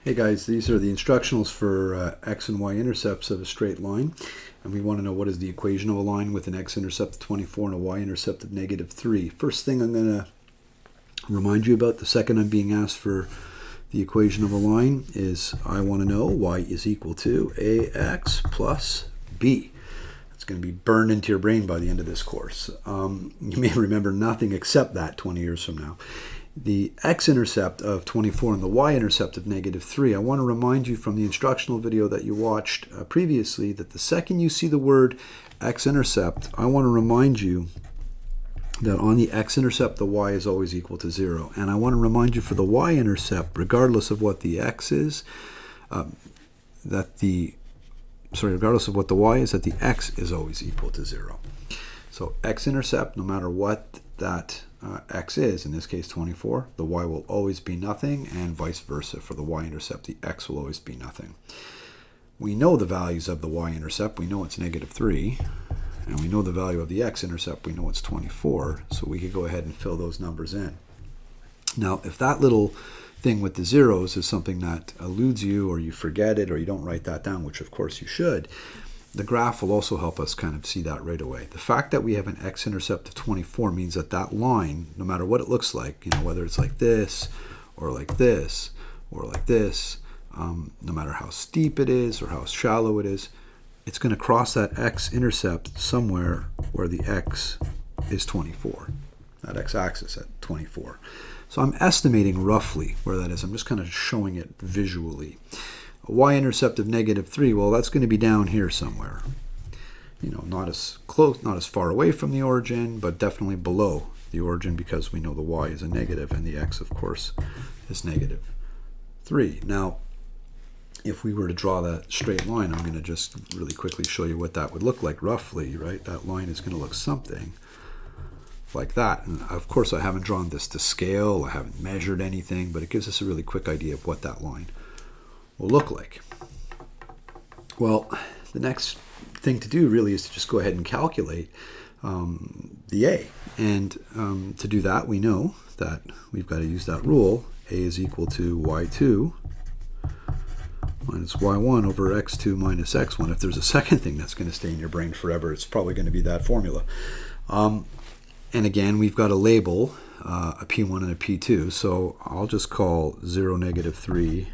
Hey guys, these are the instructionals for x and y intercepts of a straight line, and we want to know what is the equation of a line with an x-intercept of 24 and a y-intercept of -3. First thing I'm going to remind you about, the second I'm being asked for the equation of a line, is I want to know y is equal to ax plus b. It's going to be burned into your brain by the end of this course. You may remember nothing except that 20 years from now. The x-intercept of 24 and the y-intercept of -3, I want to remind you from the instructional video that you watched previously that the second you see the word x-intercept, I want to remind you that on the x-intercept, the y is always equal to 0. And I want to remind you for the y-intercept, regardless of what the x is, regardless of what the y is, that the x is always equal to 0. So x-intercept, no matter what that x is, in this case 24, the y will always be nothing, and vice versa. For the y-intercept, the x will always be nothing. We know the values of the y-intercept. We know it's -3, and we know the value of the x-intercept. We know it's 24, so we could go ahead and fill those numbers in. Now, if that little thing with the zeros is something that eludes you, or you forget it, or you don't write that down, which of course you should, the graph will also help us kind of see that right away. The fact that we have an x-intercept of 24 means that that line, no matter what it looks like, whether it's like this, or like this, or like this, no matter how steep it is or how shallow it is, it's going to cross that x-intercept somewhere where the x is 24, that x-axis at 24. So I'm estimating roughly where that is. I'm just kind of showing it visually. A y-intercept of -3, well, that's going to be down here somewhere. Not as close, not as far away from the origin, but definitely below the origin, because we know the y is a negative and the x, of course, is -3. Now, if we were to draw that straight line, I'm going to just really quickly show you what that would look like roughly, right? That line is going to look something like that. And of course, I haven't drawn this to scale, I haven't measured anything, but it gives us a really quick idea of what that line will look like. Well, the next thing to do really is to just go ahead and calculate the a. And to do that, we know that we've got to use that rule. A is equal to y2 minus y1 over x2 minus x1. If there's a second thing that's going to stay in your brain forever, it's probably going to be that formula. And again, we've got to label a P1 and a P2. So I'll just call 0, -3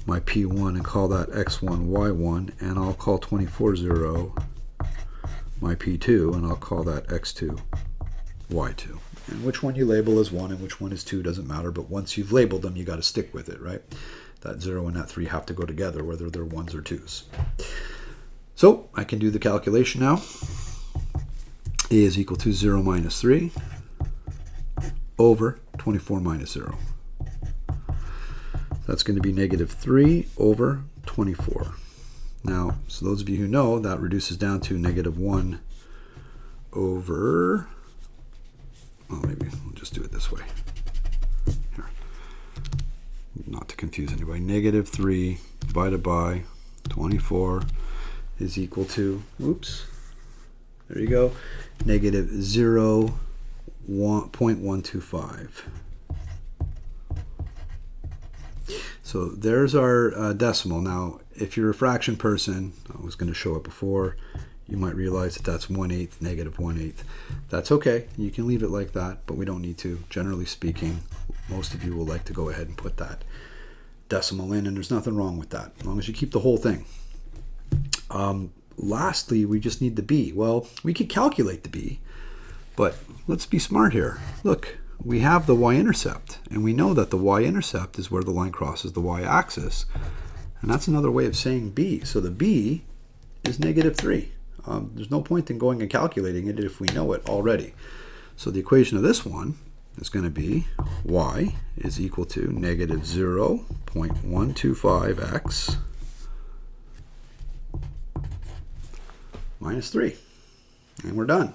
my P1 and call that x1, y1, and I'll call 24, 0 my P2, and I'll call that x2, y2. And which one you label as 1 and which one is 2 doesn't matter, but once you've labeled them, you got to stick with it, right? That 0 and that 3 have to go together, whether they're 1s or 2s. So I can do the calculation now. A is equal to 0 minus 3 over 24 minus 0. That's going to be -3 over 24. Now, so those of you who know, that reduces down to -1 over, well, maybe we'll just do it this way. Here. Not to confuse anybody. -3 divided by 24 is equal to, oops, there you go, -0.125. So there's our decimal. Now, if you're a fraction person, I was going to show it before, you might realize that that's 1/8, -1/8. That's okay. You can leave it like that, but we don't need to. Generally speaking, most of you will like to go ahead and put that decimal in, and there's nothing wrong with that, as long as you keep the whole thing. Lastly, we just need the b. Well, we could calculate the b, but let's be smart here. Look. We have the y-intercept, and we know that the y-intercept is where the line crosses the y-axis, and that's another way of saying b. So the b is -3. There's no point in going and calculating it if we know it already. So the equation of this one is going to be y is equal to -0.125x minus 3, and we're done.